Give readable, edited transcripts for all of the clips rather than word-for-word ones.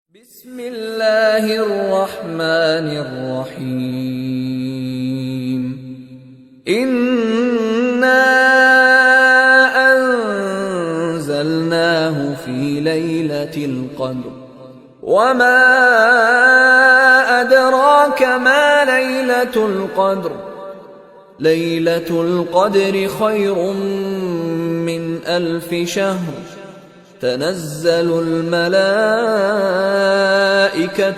Bismillahirrahmanirrahim. Inna anzalnahu fi lailatul qadr. Wa ma adraka ma lailatul qadr. Lailatul qadri khairum min alfi syahr. تنزل الملائكة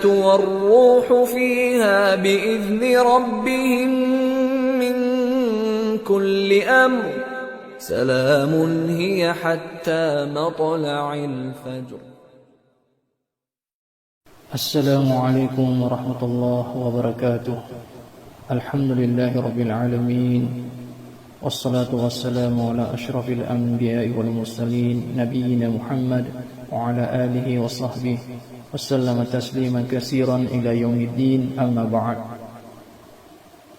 والروح فيها بإذن ربهم من كل أمر سلام هي حتى مطلع الفجر. السلام عليكم ورحمة الله وبركاته. الحمد لله رب العالمين، والصلاة والسلام على أشرف الأنبياء والمرسلين نبينا محمد وعلى آله وصحبه وسلم تسليما كثيرا إلى يوم الدين. أما بعد.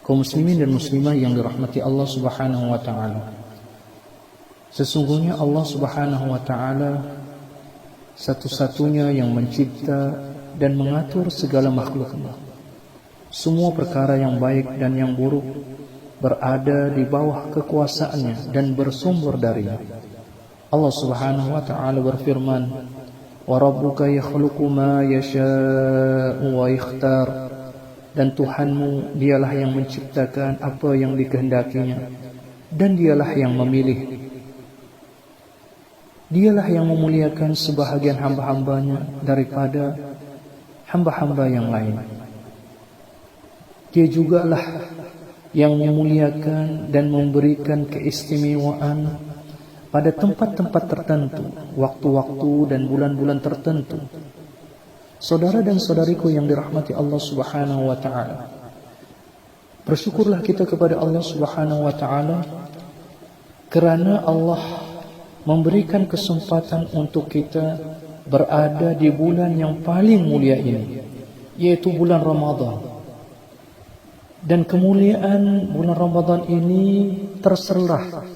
Kaum muslimin dan muslimah yang dirahmati Allah Subhanahu wa taala. Sesungguhnya Allah Subhanahu wa taala satu-satunya yang mencipta dan mengatur segala makhluknya. Semua perkara yang baik dan yang buruk berada di bawah kekuasaannya dan bersumber darinya. Allah Subhanahu wa taala berfirman, "Wa rabbuka yakhluqu ma yasha'u wa yakhtar." Dan Tuhanmu dialah yang menciptakan apa yang dikehendakinya dan dialah yang memilih. Dialah yang memuliakan sebahagian hamba-hambanya daripada hamba-hamba yang lain. Dia jugalah yang memuliakan dan memberikan keistimewaan pada tempat-tempat tertentu, waktu-waktu dan bulan-bulan tertentu. Saudara dan saudariku yang dirahmati Allah Subhanahu wa taala, bersyukurlah kita kepada Allah Subhanahu wa taala kerana Allah memberikan kesempatan untuk kita berada di bulan yang paling mulia ini, yaitu bulan Ramadan. Dan kemuliaan bulan Ramadan ini terselah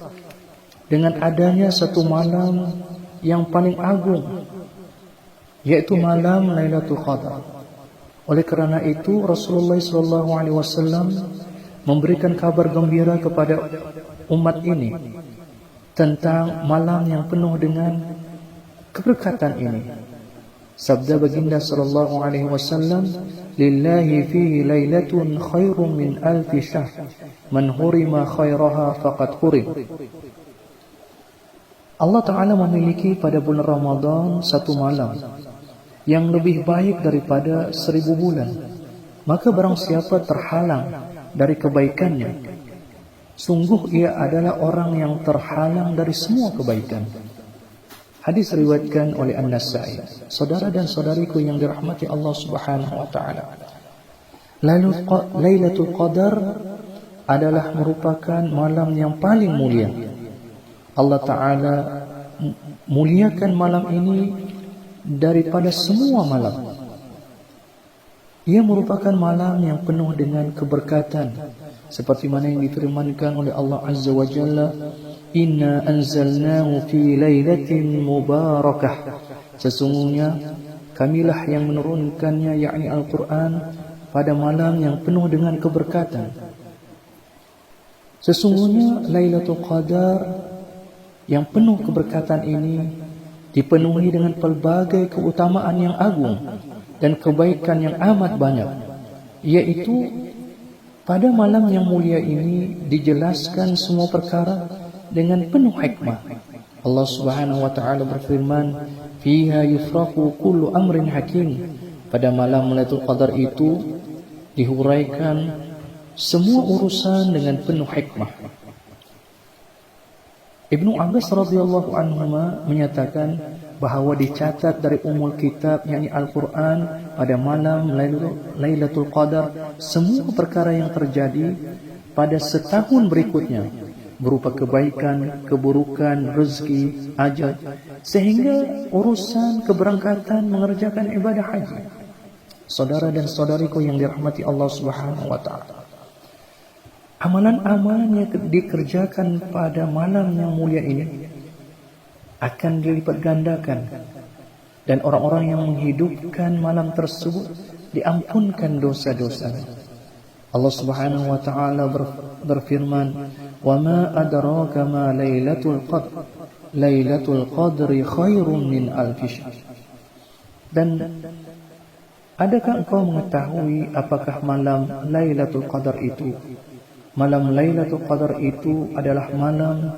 dengan adanya satu malam yang paling agung, yaitu malam Lailatul Qadar. Oleh kerana itu Rasulullah SAW memberikan kabar gembira kepada umat ini tentang malam yang penuh dengan keberkatan ini. Sabda baginda sallallahu alaihi wasallam, "Lillahi fihi lailatun khairum min alfi syahr, man hurima khairaha faqad hurim." Allah Ta'ala memiliki pada bulan Ramadan satu malam yang lebih baik daripada 1000 bulan. Maka barang siapa terhalang dari kebaikannya, sungguh ia adalah orang yang terhalang dari semua kebaikan. Hadis riwayatkan oleh An-Nasa'i. Saudara dan saudariku yang dirahmati Allah Subhanahu wa taala, lalu Lailatul Qadar adalah merupakan malam yang paling mulia. Allah Ta'ala muliakan malam ini daripada semua malam. Ia merupakan malam yang penuh dengan keberkatan, seperti mana yang difirmankan oleh Allah Azza wa Jalla, "Inna anzalnahu fi lailatin mubarakah." Sesungguhnya kamilah yang menurunkannya, yakni Al-Quran, pada malam yang penuh dengan keberkatan. Sesungguhnya Lailatul Qadar yang penuh keberkatan ini dipenuhi dengan pelbagai keutamaan yang agung dan kebaikan yang amat banyak, yaitu pada malam yang mulia ini dijelaskan semua perkara dengan penuh hikmah. Allah Subhanahu wa taala berfirman, "Fiha yufraqu kullu amrin hakim." Pada malam Lailatul Qadar itu dihuraikan semua urusan dengan penuh hikmah. Ibnu Abbas radhiyallahu anhu menyatakan bahawa dicatat dari Ummul Kitab, yakni Al-Quran, pada malam Lailatul Qadar semua perkara yang terjadi pada setahun berikutnya, berupa kebaikan, keburukan, rezeki, ajal, sehingga urusan keberangkatan mengerjakan ibadah haji. Saudara dan saudariku yang dirahmati Allah Subhanahu wa taala, amalan-amalan yang dikerjakan pada malam yang mulia ini akan dilipat gandakan Dan orang-orang yang menghidupkan malam tersebut diampunkan dosa-dosanya. Allah Subhanahu wa taala berfirman, "Wa ma adraka ma lailatul qadr? Lailatul qadri khairum min alfi syahr." Dan adakah engkau mengetahui apakah malam Lailatul Qadar itu? Malam Lailatul Qadar itu adalah malam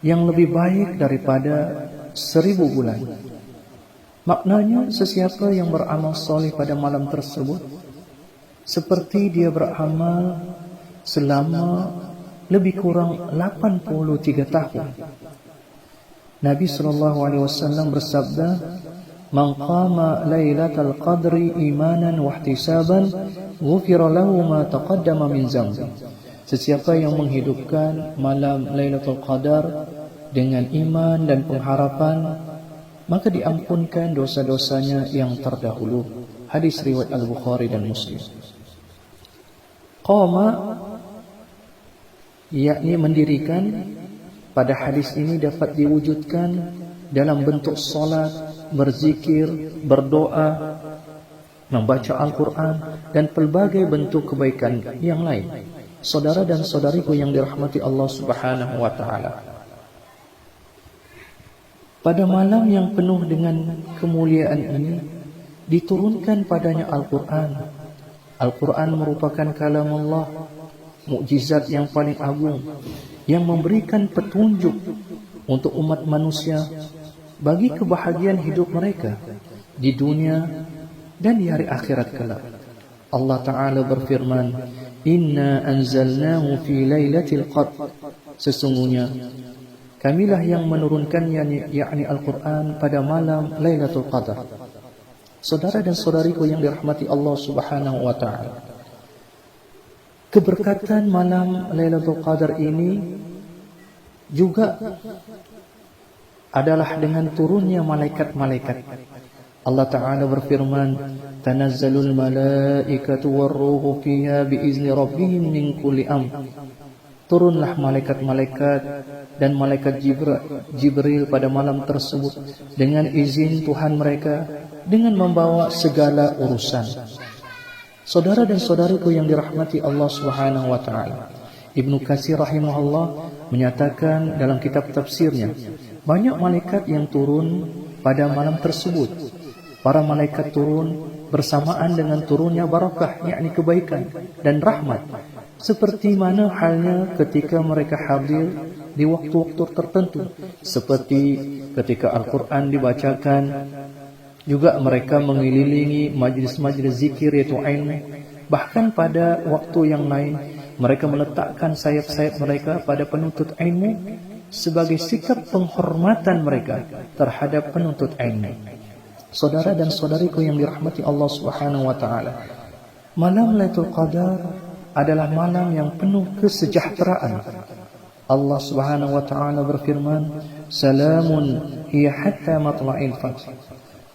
yang lebih baik daripada 1000 bulan. Maknanya, sesiapa yang beramal soleh pada malam tersebut, seperti dia beramal selama lebih kurang 83 tahun. Nabi SAW bersabda, "Man qama lailatal qadri imanan wa ihtisaban, ghufira lahu ma taqaddama min dzambi." Sesiapa yang menghidupkan malam Lailatul Qadar dengan iman dan pengharapan, maka diampunkan dosa-dosanya yang terdahulu. Hadis riwayat Al-Bukhari dan Muslim. Qama, yakni mendirikan, pada hadis ini dapat diwujudkan dalam bentuk solat, berzikir, berdoa, membaca Al-Quran, dan pelbagai bentuk kebaikan yang lain. Saudara dan saudariku yang dirahmati Allah Subhanahu wa ta'ala, pada malam yang penuh dengan kemuliaan ini diturunkan padanya Al-Quran. Al-Quran merupakan kalam Allah, mukjizat yang paling agung, yang memberikan petunjuk untuk umat manusia bagi kebahagiaan hidup mereka di dunia dan di hari akhirat kelak. Allah Ta'ala berfirman, "Inna anzalnahu fi lailatul qadr." Sesungguhnya kamilah yang menurunkannya, yakni Al-Quran, pada malam Lailatul Qadar. Saudara dan saudariku yang dirahmati Allah Subhanahu wa ta'ala, keberkatan malam Lailatul Qadar ini juga adalah dengan turunnya malaikat-malaikat. Allah Ta'ala berfirman, "Tanazzalul malaikatu warruhu fiha biizni rabbihim min kulli amr." Turunlah malaikat-malaikat dan malaikat Jibril pada malam tersebut dengan izin Tuhan mereka, dengan membawa segala urusan. Saudara dan saudariku yang dirahmati Allah Subhanahu wa ta'ala, Ibnu Katsir rahimahullah menyatakan dalam kitab tafsirnya, banyak malaikat yang turun pada malam tersebut. Para malaikat turun bersamaan dengan turunnya barakah, yakni kebaikan dan rahmat, seperti mana halnya ketika mereka hadir di waktu-waktu tertentu, seperti ketika Al-Quran dibacakan. Juga mereka mengelilingi majlis-majlis zikir, yaitu ilmu. Bahkan pada waktu yang lain, mereka meletakkan sayap-sayap mereka pada penuntut ilmu sebagai sikap penghormatan mereka terhadap penuntut ilmu. Saudara dan saudariku yang dirahmati Allah Subhanahu wa ta'ala, malam Lailatul Qadar adalah malam yang penuh kesejahteraan. Allah Subhanahu wa ta'ala berfirman, "Salamun hiya hatta matla'il fajr."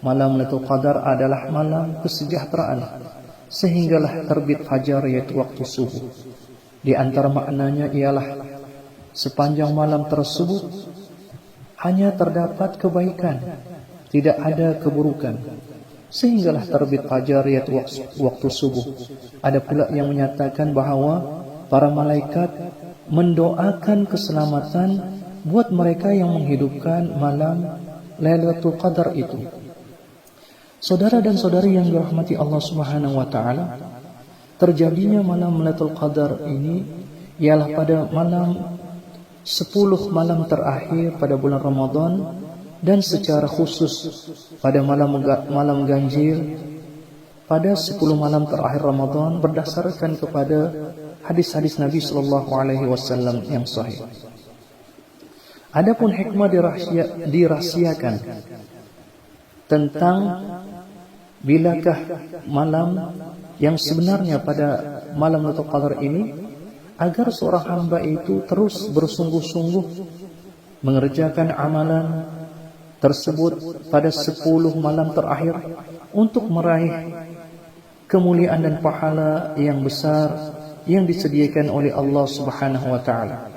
Malam Lailatul Qadar adalah malam kesejahteraan sehinggalah terbit fajar, yaitu waktu subuh. Di antara maknanya ialah sepanjang malam tersebut hanya terdapat kebaikan, tidak ada keburukan, sehinggalah terbit fajar, yaitu waktu subuh. Ada pula yang menyatakan bahawa para malaikat mendoakan keselamatan buat mereka yang menghidupkan malam Lailatul Qadar itu. Saudara dan saudari yang dirahmati Allah Subhanahu wa ta'ala, terjadinya malam Lailatul Qadar ini ialah pada malam 10 malam terakhir pada bulan Ramadan, dan secara khusus pada malam ganjil pada 10 malam terakhir Ramadan, berdasarkan kepada hadis-hadis Nabi sallallahu alaihi wasallam yang sahih. Adapun hikmah dirahsiakan tentang bilakah malam yang sebenarnya pada malam Lailatul Qadar ini, agar seorang hamba itu terus bersungguh-sungguh mengerjakan amalan tersebut pada 10 malam terakhir untuk meraih kemuliaan dan pahala yang besar yang disediakan oleh Allah Subhanahu wa ta'ala.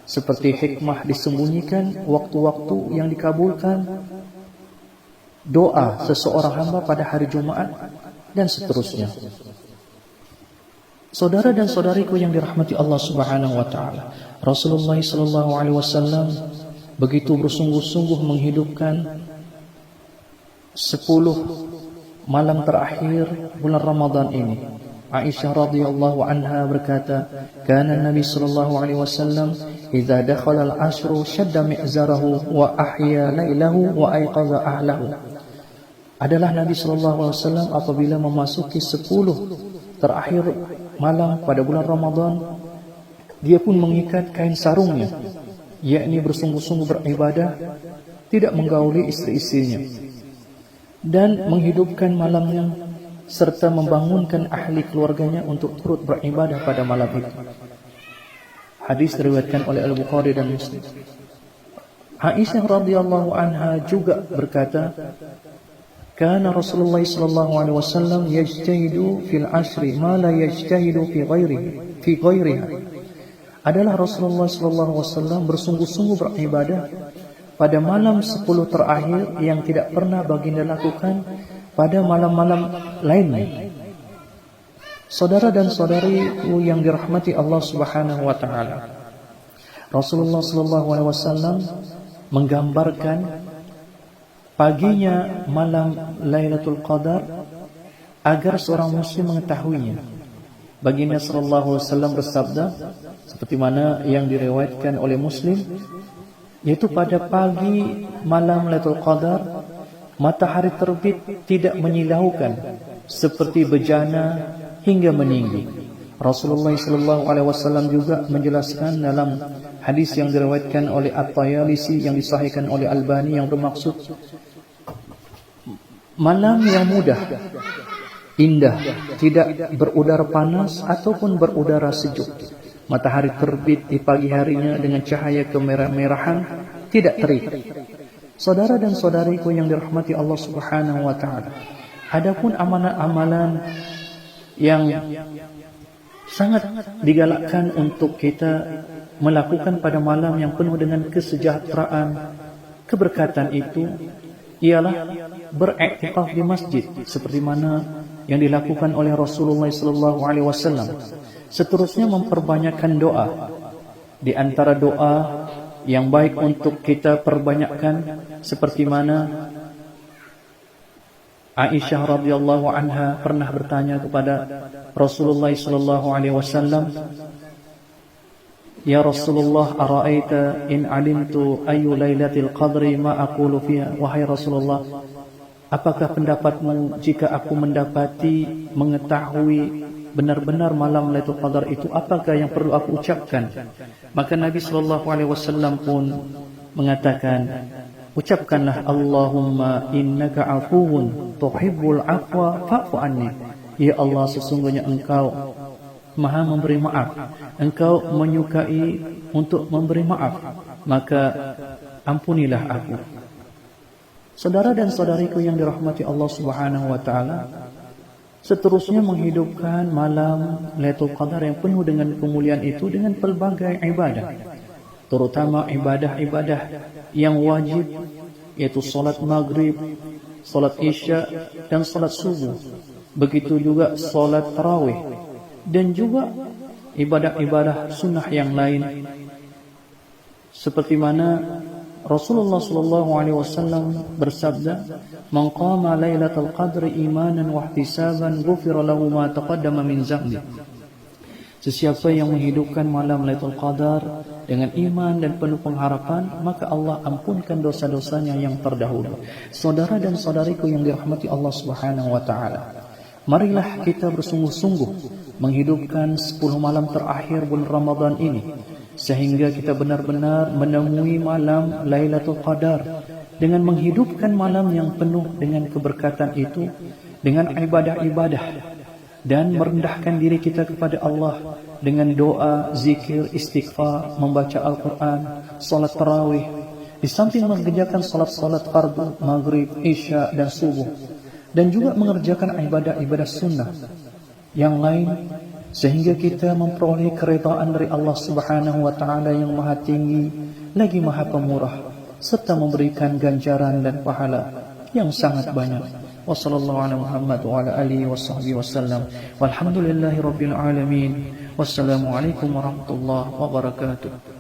Seperti hikmah disembunyikan waktu-waktu yang dikabulkan doa seseorang hamba pada hari Jumat, dan seterusnya. Saudara dan saudariku yang dirahmati Allah Subhanahu wa taala, Rasulullah sallallahu alaihi wasallam begitu bersungguh-sungguh menghidupkan 10 malam terakhir bulan Ramadan ini. Aisyah radhiyallahu anha berkata, "Kana Nabi sallallahu alaihi wasallam idza dakhala al-ashru shadda mi'zarahu wa ahya lailahu wa ayqadha ahlahu." Adalah Nabi sallallahu alaihi wasallam apabila memasuki 10 terakhir malam pada bulan Ramadan, dia pun mengikat kain sarungnya, yakni bersungguh-sungguh beribadah, tidak menggauli istri-istrinya, dan menghidupkan malamnya serta membangunkan ahli keluarganya untuk turut beribadah pada malam itu. Hadis diriwayatkan oleh Al-Bukhari dan Muslim. Aisyah radhiyallahu anha juga berkata, "Kana Rasulullah sallallahu alaihi wasallam yajtahidu fil ashri ma la yajtahidu fi ghairiha." Adalah Rasulullah sallallahu alaihi wasallam bersungguh-sungguh beribadah pada malam 10 terakhir yang tidak pernah baginda lakukan pada malam-malam lainnya. Saudara dan saudariku yang dirahmati Allah Subhanahu wa taala, Rasulullah sallallahu alaihi wasallam menggambarkan paginya malam Lailatul Qadar agar seorang muslim mengetahuinya. Baginda sallallahu alaihi wasallam bersabda seperti mana yang diriwayatkan oleh Muslim, yaitu pada pagi malam Lailatul Qadar matahari terbit tidak menyilaukan seperti bejana hingga meninggi. Rasulullah sallallahu alaihi wasallam juga menjelaskan dalam hadis yang diriwayatkan oleh At-Tayalisi yang disahihkan oleh Albani, yang bermaksud malam yang mudah, indah, tidak berudara panas ataupun berudara sejuk. Matahari terbit di pagi harinya dengan cahaya kemerah-merahan, tidak terik. Saudara dan saudariku yang dirahmati Allah Subhanahu wa taala, adapun amalan-amalan yang sangat digalakkan untuk kita melakukan pada malam yang penuh dengan kesejahteraan, keberkatan itu ialah beriktikaf di masjid seperti mana yang dilakukan oleh Rasulullah sallallahu alaihi wasallam. Seterusnya memperbanyakkan doa. Di antara doa yang baik untuk kita perbanyakkan seperti mana Aisyah radhiyallahu anha pernah bertanya kepada Rasulullah sallallahu alaihi wasallam, "Ya Rasulullah, ara'aita in alimtu ayu lailatul qadri ma aqulu fiha?" Wahai Rasulullah, apakah pendapatmu jika aku mendapati, mengetahui benar-benar malam Lailatul Qadar itu, apakah yang perlu aku ucapkan? Maka Nabi sallallahu alaihi wasallam pun mengatakan, ucapkanlah Allahumma innaka afuwun tuhibbul afwa fa'fu anni. Ya Allah, sesungguhnya Engkau Maha memberi maaf, Engkau menyukai untuk memberi maaf, maka ampunilah aku. Saudara dan saudariku yang dirahmati Allah Subhanahu wa taala, seterusnya menghidupkan malam Lailatul Qadar yang penuh dengan kemuliaan itu dengan pelbagai ibadah, terutama ibadah-ibadah yang wajib, yaitu salat maghrib, salat isya, dan salat subuh. Begitu juga salat tarawih, dan juga ibadah-ibadah sunnah yang lain, seperti mana Rasulullah sallallahu alaihi wasallam bersabda, "Man qama lailatul qadri imanan wa ihtisaban ghufira lahu ma taqaddama min dzambi." Sesiapa yang menghidupkan malam Lailatul Qadar dengan iman dan penuh pengharapan, maka Allah ampunkan dosa-dosanya yang terdahulu. Saudara dan saudariku yang dirahmati Allah Subhanahu wa taala, marilah kita bersungguh-sungguh menghidupkan 10 malam terakhir bulan Ramadan ini, sehingga kita benar-benar menemui malam Lailatul Qadar dengan menghidupkan malam yang penuh dengan keberkatan itu dengan ibadah-ibadah, dan merendahkan diri kita kepada Allah dengan doa, zikir, istighfar, membaca Al-Quran, salat tarawih, di samping mengerjakan salat-salat fardu, maghrib, isya, dan subuh, dan juga mengerjakan ibadah-ibadah sunnah yang lain, sehingga kita memperoleh keridhaan dari Allah Subhanahu wa taala yang Maha Tinggi lagi Maha Pemurah, serta memberikan ganjaran dan pahala yang sangat banyak. Wassallallahu ala Muhammad wa ala alihi washabbihi wasallam. Walhamdulillahi rabbil alamin. Wassalamualaikum warahmatullahi wabarakatuh.